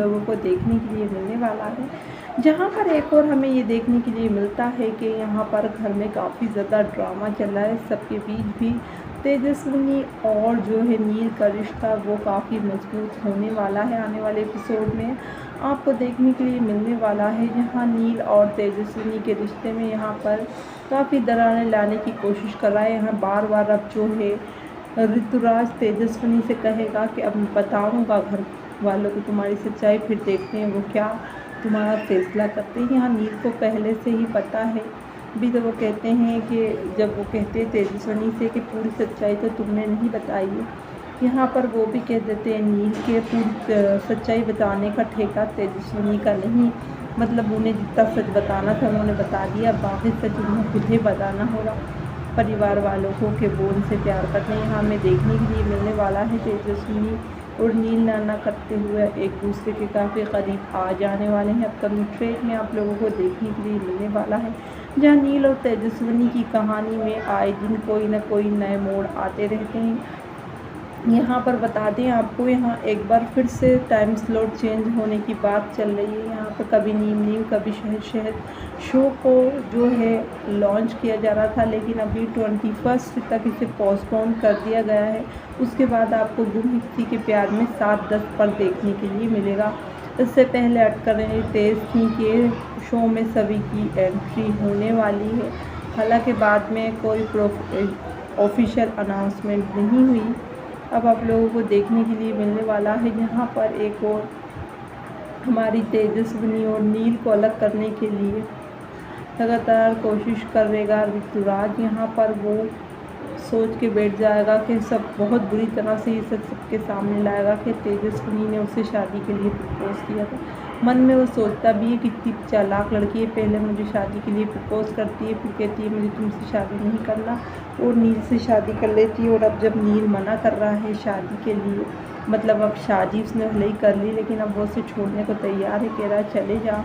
लोगों को देखने के लिए मिलने वाला है। जहाँ पर एक और हमें ये देखने के लिए मिलता है कि यहाँ पर घर में काफ़ी ज़्यादा ड्रामा चल रहा है। सबके बीच भी तेजस्विनी और जो है नील का रिश्ता वो काफ़ी मजबूत होने वाला है। आने वाले एपिसोड में आपको देखने के लिए मिलने वाला है, जहाँ नील और तेजस्विनी के रिश्ते में यहाँ पर काफ़ी दरारें लाने की कोशिश कर रहा है। यहाँ बार बार अब जो है ऋतुराज तेजस्विनी से कहेगा कि अब बताऊंगा घर वालों को तुम्हारी सच्चाई, फिर देखते हैं वो क्या तुम्हारा फैसला करते हैं। यहाँ नील को पहले से ही पता है। अभी तो वो कहते हैं कि जब वो कहते हैं तेजस्विनी से कि पूरी सच्चाई तो तुमने नहीं बताई है, यहाँ पर वो भी कह देते हैं नील के पूरी सच्चाई बताने का ठेका तेजस्विनी का नहीं। मतलब उन्हें जितना सच बताना था उन्होंने बता दिया, बाकी सच उन्हें खुद ही बताना होगा परिवार वालों को कि वो उनसे प्यार करते हैं। यहाँ हमें देखने के लिए मिलने वाला है तेजस्विनी और नील नाना करते हुए एक दूसरे के काफ़ी करीब आ जाने वाले हैं। अपकमिंग ट्रेक में आप लोगों को देखने के लिए मिलने वाला है, जहाँ नील और तेजस्विनी की कहानी में आए दिन कोई ना कोई नए मोड़ आते रहते हैं। यहाँ पर बता दें आपको, यहाँ एक बार फिर से टाइम स्लॉट चेंज होने की बात चल रही है। यहाँ पर कभी नीम कभी शहद शहद शो को जो है लॉन्च किया जा रहा था, लेकिन अभी 21 तक इसे पोस्टपोन कर दिया गया है। उसके बाद आपको गुम है किसी के प्यार में 7-10 पर देखने के लिए मिलेगा। इससे पहले अटकलें तेजस्विनी के शो में सभी की एंट्री होने वाली है। हालांकि बाद में कोई ऑफिशियल अनाउंसमेंट नहीं हुई। अब आप लोगों को देखने के लिए मिलने वाला है, यहाँ पर एक और हमारी तेजस्विनी और नील को अलग करने के लिए लगातार कोशिश करेगा ऋतुराज। यहाँ पर वो सोच के बैठ जाएगा कि सब बहुत बुरी तरह से ये सबके सामने लाएगा कि तेजस्विनी ने उसे शादी के लिए प्रपोज किया था। मन में वो सोचता भी है कितनी चालाक लड़की है, पहले मुझे शादी के लिए प्रपोज करती है, फिर कहती है मुझे तुमसे शादी नहीं करना और नील से शादी कर लेती है। और अब जब नील मना कर रहा है शादी के लिए, मतलब अब शादी उसने भले ही कर ली, लेकिन अब वो उसे छोड़ने को तैयार है, कह रहा है चले जा,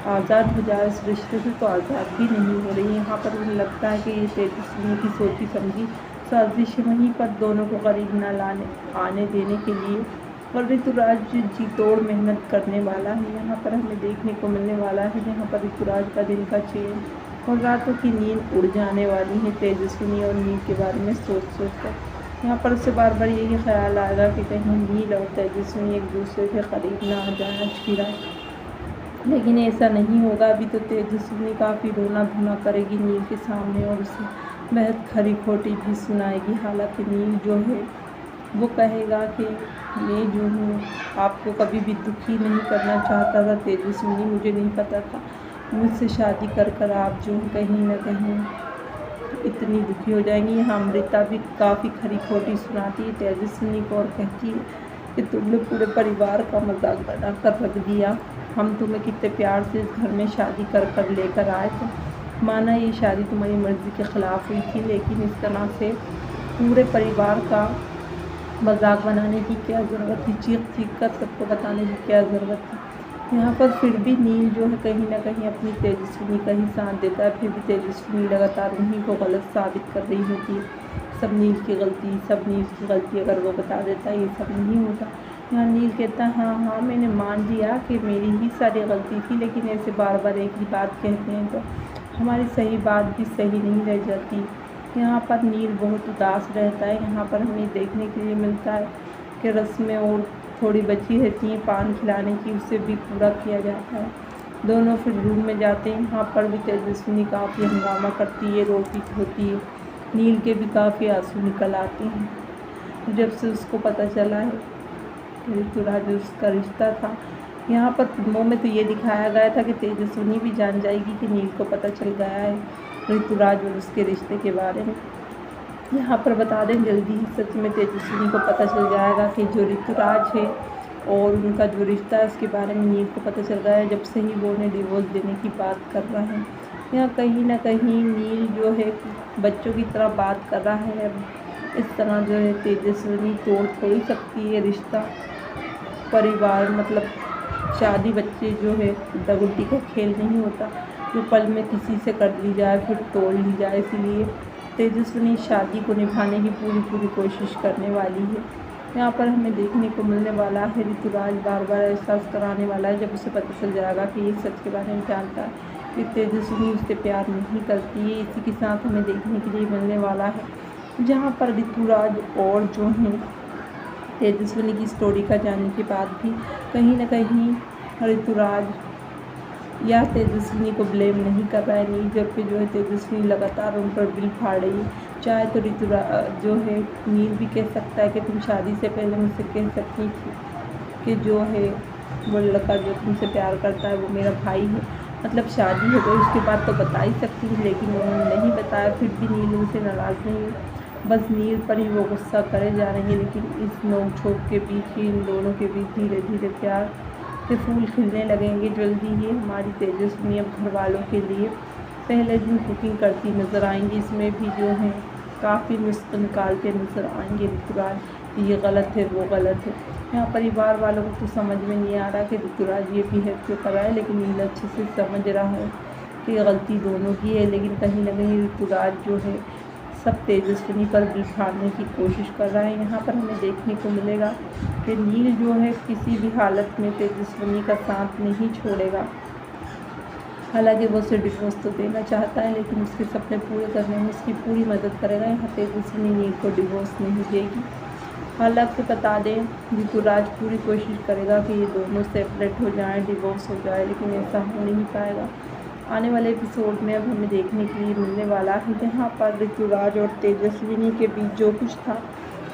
आज़ाद हो जाए इस रिश्ते से, तो आज़ाद भी नहीं हो रही। यहाँ पर मुझे लगता है कि ये तेजस्विनी की सोची समझी साजिश वहीं पर दोनों को करीब न आने देने के लिए, और ऋतुराज जी तोड़ मेहनत करने वाला है। यहाँ पर हमें देखने को मिलने वाला है, जहाँ पर ऋतुराज का दिन का चैन और रातों की नींद उड़ जाने वाली है तेजस्विनी और नील के बारे में सोच कर। यहाँ पर उससे बार बार यही ख्याल आएगा कि कहीं नील और तेजस्विनी एक दूसरे के करीब ना आ जाए आज की रात, लेकिन ऐसा नहीं होगा। अभी तो तेजस्विनी काफ़ी रोना धोना करेगी नील के सामने और उसे बेहद खरी खोटी भी सुनाएगी। हालांकि नील जो है वो कहेगा कि मैं जो हूँ आपको कभी भी दुखी नहीं करना चाहता था तेजस्विनी, मुझे नहीं पता था मुझसे शादी कर आप जो कहीं ना कहीं इतनी दुखी हो जाएंगी। यहाँ अमृता भी काफ़ी खरी खोटी सुनाती है तेजस्विनी को और कहती है कि तुमने पूरे परिवार का मजाक बना कर रख दिया, हम तुम्हें कितने प्यार से इस घर में शादी कर लेकर आए थे, माना ये शादी तुम्हारी मर्ज़ी के ख़िलाफ़ हुई थी, लेकिन इस तरह से पूरे परिवार का मजाक बनाने की क्या ज़रूरत थी, चीख कर सबको बताने की क्या ज़रूरत थी। यहाँ पर फिर भी नील जो है कहीं ना कहीं अपनी तेजस्विनी का ही साथ देता है, फिर भी तेजस्विनी लगातार उन्हीं को गलत साबित कर रही होती है। सब नील की गलती, सब नील की गलती, अगर वो बता देता ये सब नहीं होता। यहाँ नील कहता है हाँ मैंने मान लिया कि मेरी ही सारी गलती थी, लेकिन ऐसे बार बार एक ही बात कहते हैं तो हमारी सही बात भी सही नहीं रह जाती। यहाँ पर नील बहुत उदास रहता है। यहाँ पर हमें देखने के लिए मिलता है कि रस्में और थोड़ी बची रहती हैं पान खिलाने की, उसे भी पूरा किया जाता है। दोनों फिर रूम में जाते हैं। यहाँ पर भी तेजस्विनी काफ़ी हंगामा करती है, रोती होती है, नील के भी काफ़ी आंसू निकल आते हैं जब से उसको पता चला है ऋतुराज उसका रिश्ता था। यहाँ पर फिल्मों में तो ये दिखाया गया था कि तेजस्विनी भी जान जाएगी कि नील को पता चल गया है ऋतुराज और उसके रिश्ते के बारे में। यहाँ पर बता दें जल्दी ही सच में तेजस्विनी को पता चल जाएगा कि जो ऋतुराज है और उनका जो रिश्ता है उसके बारे में नील को पता चल गया है, जब से ही वो उन्हें डिवोर्स देने की बात कर रहा है। यहाँ कहीं ना कहीं नील जो है बच्चों की तरह बात कर रहा है। इस तरह जो है तेजस्विनी तोड़ थोड़ी सकती है रिश्ता, परिवार मतलब शादी बच्चे जो है दगुल्टी का खेल नहीं होता जो पल में किसी से कर ली जाए फिर तोड़ ली जाए। इसीलिए तेजस्विनी शादी को निभाने की पूरी कोशिश करने वाली है। यहाँ पर हमें देखने को मिलने वाला है ऋतुराज बार बार एहसास कराने वाला है, जब उसे पता चल जाएगा कि ये सच के बारे में जानता है कि तेजस्विनी उससे प्यार नहीं करती है। इसी के साथ हमें देखने के लिए मिलने वाला है जहाँ पर ऋतुराज और जो है तेजस्विनी की स्टोरी का जानने के बाद भी कहीं ना कहीं ऋतुराज या तेजस्विनी को ब्लेम नहीं कर रहा है नील, जबकि जो है तेजस्विनी लगातार उन पर बिल फाड़ रही है। चाहे तो ऋतुराज जो है नील भी कह सकता है कि तुम शादी से पहले मुझसे कह सकती थी कि जो है वो लड़का जो तुमसे प्यार करता है वो मेरा भाई है, मतलब शादी हो गई उसके बाद तो बता ही सकती थी, लेकिन उन्होंने नहीं बताया। फिर भी नील उनसे नाराज़ नहीं है, बस नील पर ही वो गुस्सा करे जा रही है। लेकिन इस नोक झोंक के बीच ही इन दोनों के बीच धीरे धीरे प्यार के फूल खिलने लगेंगे। जल्दी ही हमारी तेजस्विनी अब घर वालों के लिए पहले दिन कुकिंग करती नज़र आएंगी। इसमें भी जो है काफ़ी नुस्खे निकालते नज़र आएंगे ऋतुराज, ये गलत है वो गलत है। यहाँ परिवार वालों को तो समझ में नहीं आ रहा कि ऋतुराज ये बिहेव क्यों कर रहा है, लेकिन नील अच्छे से समझ रहा है कि गलती दोनों की है। लेकिन कहीं ना कहीं ऋतुराज जो है सब तेजस्विनी पर बिठाने की कोशिश कर रहा है। यहाँ पर हमें देखने को मिलेगा कि नील जो है किसी भी हालत में तेजस्विनी का साथ नहीं छोड़ेगा। हालांकि वो उसे डिवोर्स तो देना चाहता है, लेकिन उसके सपने पूरे करने में उसकी पूरी मदद करेगा। यहाँ तेजस्विनी नील को डिवोर्स नहीं देगी। हालांकि बता दें ऋतुराज पूरी कोशिश करेगा कि ये दोनों सेपरेट हो जाएं, डिवोर्स हो जाए, लेकिन ऐसा हो नहीं पाएगा। आने वाले एपिसोड में अब हमें देखने के लिए मिलने वाला है जहाँ पर ऋतुराज और तेजस्विनी के बीच जो कुछ था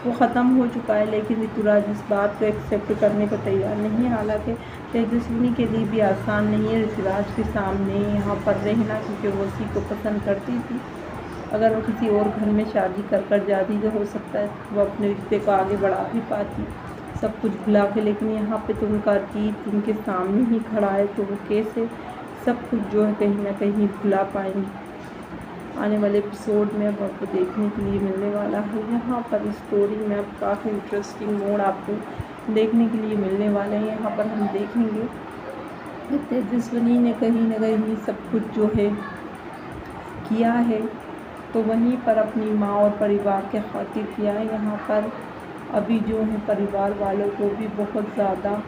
वो ख़त्म हो चुका है, लेकिन ऋतुराज इस बात को एक्सेप्ट करने को तैयार नहीं है। हालांकि तेजस्विनी के लिए भी आसान नहीं है ऋतुराज के सामने यहाँ पर रहना, क्योंकि वो उसी को पसंद करती थी। अगर वो किसी और घर में शादी कर जाती तो हो सकता है वो अपने रिश्ते को आगे बढ़ा भी पाती सब कुछ भुला के, लेकिन यहाँ पे तो उनका अतीत उनके सामने ही खड़ा है, तो वो कैसे सब कुछ जो है कहीं ना कहीं भुला पाएंगी। आने वाले एपिसोड में अब आपको देखने के लिए मिलने वाला है। यहाँ पर स्टोरी में अब काफ़ी इंटरेस्टिंग मोड आपको देखने के लिए मिलने वाले हैं। यहाँ पर हम देखेंगे कि तेजस्विनी ने कहीं ना कहीं सब कुछ जो है किया है, तो वहीं पर अपनी माँ और परिवार के खातिर किया है। यहाँ पर अभी जो है परिवार वालों को भी बहुत ज़्यादा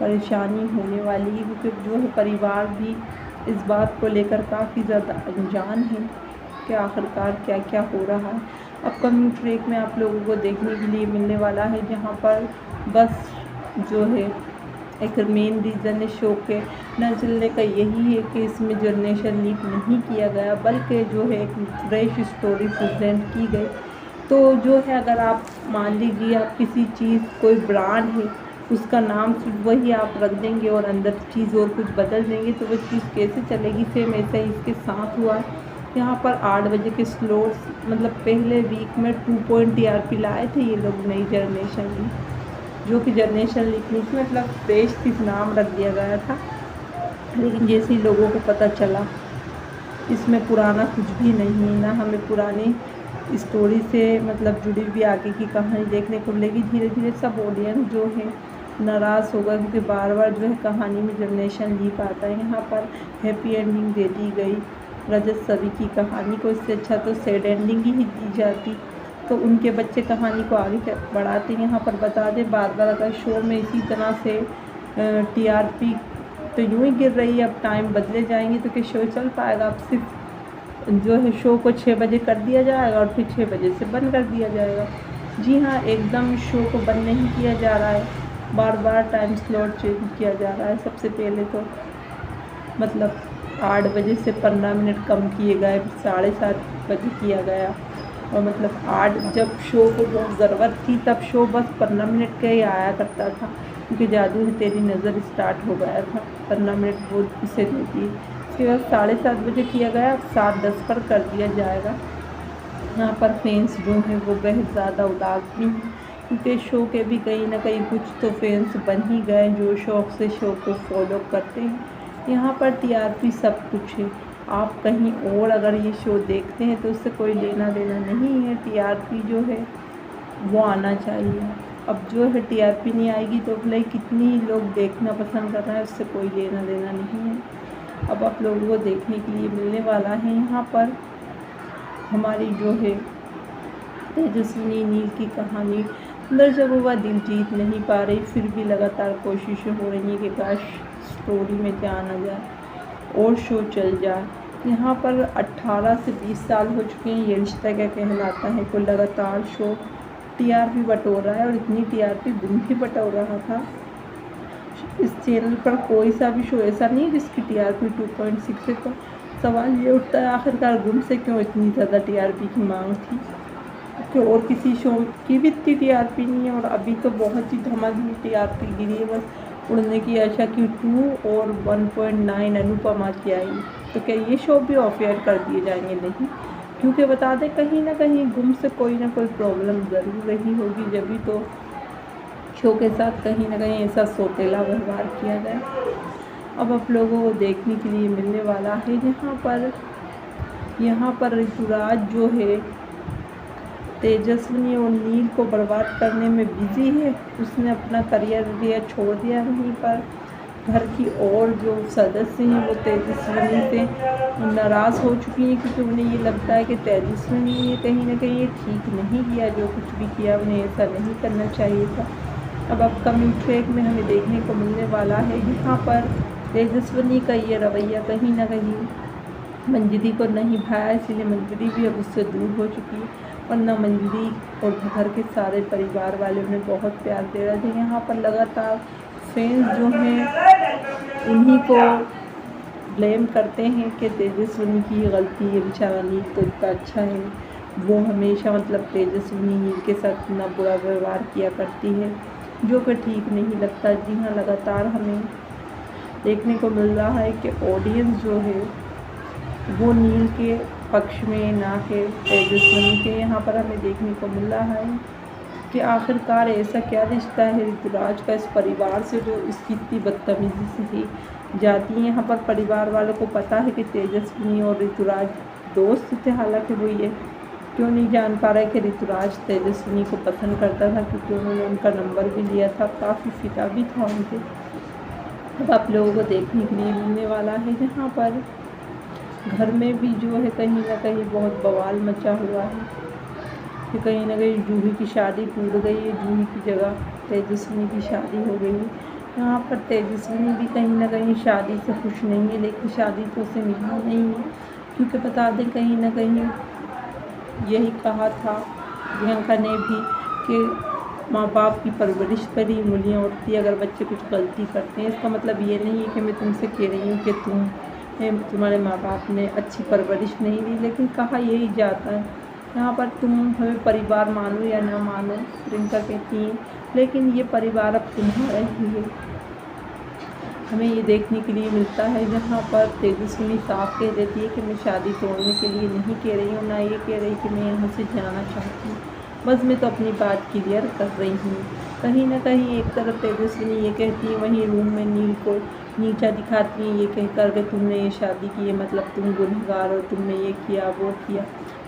परेशानी होने वाली है, क्योंकि जो है परिवार भी इस बात को लेकर काफ़ी ज़्यादा अनजान है कि आखिरकार क्या क्या हो रहा है। अपकमिंग ट्रैक में आप लोगों को देखने के लिए मिलने वाला है, जहाँ पर बस जो है एक मेन रीज़न है शो के न चलने का यही है कि इसमें जनरेशन लीप नहीं किया गया, बल्कि जो है एक फ्रेश स्टोरी प्रेजेंट की गई। तो जो है अगर आप मान लीजिए आप किसी चीज़ कोई ब्रांड है उसका नाम सिर्फ वही आप रख देंगे और अंदर चीज़ और कुछ बदल देंगे तो वो चीज़ कैसे चलेगी। सेम ऐसा ही इसके साथ हुआ। यहाँ पर 8 बजे के स्लोट्स मतलब पहले वीक में 2 पॉइंट TRP लाए थे ये लोग नई जनरेशन में, जो कि जनरेशन लिखने की मतलब फ्रेश सिर्फ नाम रख दिया गया था। लेकिन जैसे ही लोगों को पता चला इसमें पुराना कुछ भी नहीं है, ना हमें पुरानी स्टोरी से मतलब जुड़ी हुई आगे की कहानी देखने को मिलेगी। धीरे धीरे सब ऑडियंस जो है नाराज़ होगा, क्योंकि बार बार जो है कहानी में जनरेशन लीप आता है। यहाँ पर हैप्पी एंडिंग दे दी गई रजत सभी की कहानी को, इससे अच्छा तो सैड एंडिंग ही दी जाती तो उनके बच्चे कहानी को आगे बढ़ाते। यहाँ पर बता दें बार बार अगर शो में इसी तरह से TRP तो यूँ ही गिर रही है, अब टाइम बदले जाएंगे तो क्या शो चल पाएगा। अब सिर्फ जो है शो को 6 बजे कर दिया जाएगा और फिर 6 बजे से बंद कर दिया जाएगा। जी हाँ, एकदम शो को बंद नहीं किया जा रहा है, बार बार टाइम स्लॉट चेंज किया जा रहा है। सबसे पहले तो मतलब 8 बजे से 15 मिनट कम किए गए, 7:30 बजे किया गया। और मतलब 8 जब शो को बहुत ज़रूरत थी तब शो बस 15 मिनट का ही आया करता था, क्योंकि जादू है तेरी नज़र स्टार्ट हो गया था, 15 मिनट वो इसे देती है। उसके बाद 7:30 बजे किया गया, 7:10 पर कर दिया जाएगा। यहाँ पर फैंस जो हैं वो बहुत ज़्यादा उदास भी हैं, क्योंकि शो के भी कहीं ना कहीं कुछ तो फैंस बन ही गए जो शौक़ से शो को फॉलो करते हैं। यहाँ पर TRP सब कुछ है, आप कहीं और अगर ये शो देखते हैं तो उससे कोई लेना देना नहीं है। TRP जो है वो आना चाहिए। अब जो है TRP नहीं आएगी तो भले कितनी लोग देखना पसंद कर रहे हैं, उससे कोई लेना देना नहीं है। अब आप लोगों को देखने के लिए मिलने वाला है यहाँ पर हमारी जो है तेजस्विनी नील की कहानी अंदर जब वह दिल जीत नहीं पा रही, फिर भी लगातार कोशिशें हो रही हैं कि काश स्टोरी में जान आ जाए और शो चल जाए। यहाँ पर 18 से 20 साल हो चुके हैं, ये रिश्ता क्या कहलाता है को लगातार शो टीआरपी बटोर रहा है, और इतनी टीआरपी गुम भी बटोर रहा था। इस चैनल पर कोई सा भी शो ऐसा नहीं जिसकी टीआरपी 2.6 है। तो सवाल ये उठता है, आखिरकार गुम से क्यों इतनी ज़्यादा टीआरपी की मांग थी, कि और किसी शो की भी इतनी टीआरपी नहीं है। और अभी तो बहुत ही धमाधम टीआरपी गिरी है, बस उड़ने की आशा की 2 और 1.9 अनुपमा की आई। तो क्या ये शो भी ऑफ एयर कर दिए जाएंगे? नहीं, क्योंकि बता दें कहीं ना कहीं गुम से कोई ना कोई प्रॉब्लम ज़रूर रही होगी, जब भी तो शो के साथ कहीं ना कहीं ऐसा सौतेला व्यवहार किया जाए। अब आप लोगों को देखने के लिए मिलने वाला है, यहाँ पर ऋतुराज जो है तेजस्विनी और नील को बर्बाद करने में बिजी है। उसने अपना करियर छोड़ दिया। वहीं पर घर की और जो सदस्य हैं वो तेजस्विनी से नाराज़ हो चुकी हैं, क्योंकि उन्हें ये लगता है कि तेजस्विनी ने कहीं ना कहीं ठीक नहीं किया, जो कुछ भी किया उन्हें ऐसा नहीं करना चाहिए था। अब अपकमिंग ट्रैक में हमें देखने को मिलने वाला है, यहाँ पर तेजस्विनी का ये रवैया कहीं ना कहीं मंजरी को नहीं भाया, इसलिए मंजरी भी अब उससे दूर हो चुकी है। वरना मंजरी और घर के सारे परिवार वाले उन्हें बहुत प्यार दे रहे थे। यहाँ पर लगातार फैंस जो हैं उन्हीं को ब्लेम करते हैं कि तेजस्विनी की गलती है, बेचारा नील तो इतना अच्छा है, वो हमेशा मतलब तेजस्विनी नील के साथ इतना बुरा व्यवहार किया करती है, जो कि ठीक नहीं लगता। जी हाँ, लगातार हमें देखने को मिल रहा है कि ऑडियंस जो है वो नील के पक्ष में ना के तेजस्विनी के। यहाँ पर हमें देखने को मिल रहा है कि आखिरकार ऐसा क्या रिश्ता है ऋतुराज का इस परिवार से, जो इसकी इतनी बदतमीजी से ही जाती है। यहाँ पर परिवार वालों को पता है कि तेजस्विनी और ऋतुराज दोस्त थे, हालांकि वो ये क्यों नहीं जान पा रहे कि ऋतुराज तेजस्विनी को पसंद करता था, क्योंकि उन्होंने उनका नंबर भी लिया था, काफ़ी फिदा भी था उनके। अब आप लोगों को देखने के लिए मिलने वाला है, जहाँ पर घर में भी जो है कहीं ना कहीं बहुत बवाल मचा हुआ है कि कहीं ना कहीं जूही की शादी टूट गई है, जूही की जगह तेजस्विनी की शादी हो गई है। यहाँ पर तेजस्विनी भी कहीं ना कहीं शादी से खुश नहीं है, लेकिन शादी तो उसे मिली नहीं है, क्योंकि बता दें कहीं ना कहीं यही कहा था प्रियंका ने भी कि माँ बाप की परवरिश पर ही उंगलियाँ उठती है अगर बच्चे कुछ गलती करते हैं। इसका मतलब ये नहीं है कि मैं तुमसे कह रही हूँ कि तुम्हारे माँ बाप ने अच्छी परवरिश नहीं दी, लेकिन कहा यही जाता है। यहाँ पर तुम हमें परिवार मानो या ना मानो, प्रियंका कहती हैं, लेकिन ये परिवार अब तुम्हारा ही है। हमें ये देखने के लिए मिलता है जहाँ पर तेजस्विनी साफ कह देती है कि मैं शादी तोड़ने के लिए नहीं कह रही हूँ, ना ये कह रही कि मैं यहाँ से जाना चाहती हूँ, बस मैं तो अपनी बात क्लियर कर रही हूँ। कहीं ना कहीं एक तरफ तेजस्विनी ये कहती है, वहीं रूम में नील को नीचा दिखाती हैं, ये कहकर कि तुमने ये शादी की है मतलब तुम गुनहगार हो, तुमने ये किया वो किया,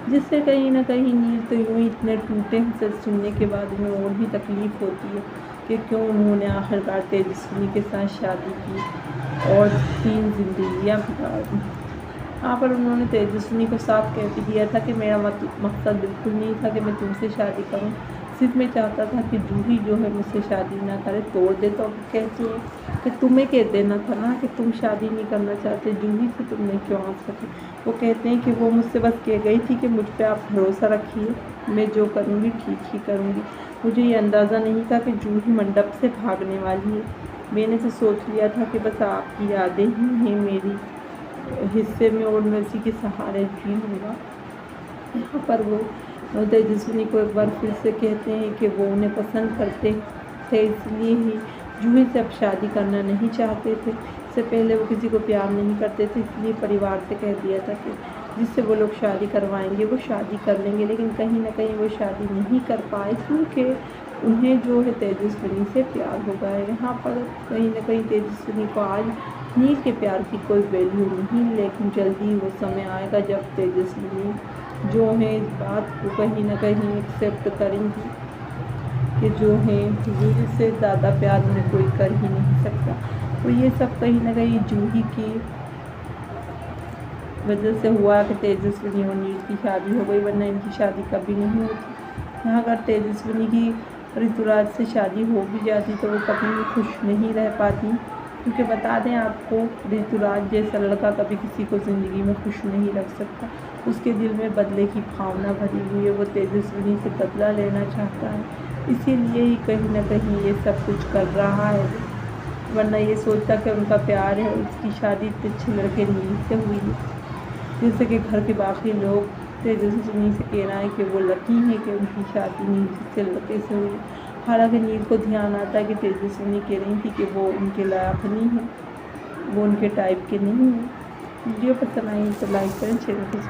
जिससे कहीं ना कहीं नील तो यूँ ही इतने टूटे हंसे सुनने के बाद उन्हें और भी तकलीफ़ होती है कि क्यों उन्होंने आखिरकार तेजस्विनी के साथ शादी की और 3 जिंदगियाँ बिगाड़ दी। यहाँ पर उन्होंने तेजस्विनी को साफ कह भी दिया था कि मेरा मकसद बिल्कुल नहीं था कि मैं तुमसे शादी करूँ, सिर्फ मैं चाहता था कि जूही जो है मुझसे शादी ना करे, तोड़ दे। तो कहती है कि तुम्हें कह देना था ना कि तुम शादी नहीं करना चाहते, जूही से तुमने क्यों आ सके। वो कहते हैं कि वो मुझसे बस कह गई थी कि मुझ पर आप भरोसा रखिए, मैं जो करूँगी ठीक ही करूँगी। मुझे ये अंदाज़ा नहीं था कि जूही मंडप से भागने वाली है। मैंने तो सोच लिया था कि बस आपकी यादें ही हैं मेरी हिस्से में और मैं उसी के सहारे जीऊँगा। यहाँ पर वो तेजस्विनी को एक बार फिर से कहते हैं कि वो उन्हें पसंद करते थे, इसलिए ही जूही से अब शादी करना नहीं चाहते थे। इससे पहले वो किसी को प्यार नहीं करते थे, इसलिए परिवार से कह दिया था कि जिससे वो लोग शादी करवाएंगे वो शादी कर लेंगे, लेकिन कहीं ना कहीं वो शादी नहीं कर पाए क्योंकि उन्हें जो है तेजस्विनी से प्यार हो गया। यहाँ पर कहीं ना कहीं तेजस्विनी को आज नील के प्यार की कोई वैल्यू नहीं, लेकिन जल्दी वो समय आएगा जब तेजस्विनी जो है इस बात को कहीं ना कहीं एक्सेप्ट करेंगी कि जो है जूही से ज़्यादा प्यार उन्हें कोई कर ही नहीं सकता। तो ये सब कहीं ना कहीं जूही की वजह से हुआ कि तेजस्विनी और नील की शादी हो गई, वरना इनकी शादी कभी नहीं होती। यहाँ अगर तेजस्विनी की ऋतुराज से शादी हो भी जाती तो वो कभी भी खुश नहीं रह पाती, क्योंकि बता दें आपको, ऋतुराज जैसा लड़का कभी किसी को ज़िंदगी में खुश नहीं रख सकता। उसके दिल में बदले की भावना भरी हुई है, वो तेजस्विनी से बदला लेना चाहता है, इसीलिए ही कहीं ना कहीं ये सब कुछ कर रहा है। वरना ये सोचता कि उनका प्यार है, उसकी शादी इतने अच्छे लड़के नील से हुई है। जैसे कि घर के बाकी लोग तेजस्विनी से कह रहा है कि वो लकी है कि उनकी शादी नील से लड़के से हुई। हालांकि नील को ध्यान आता है कि तेजस्विनी कह रही थी कि वो उनके लायक नहीं है, वो उनके टाइप के नहीं है। वीडियो पसंद आई तो लाइक करें, चैनल को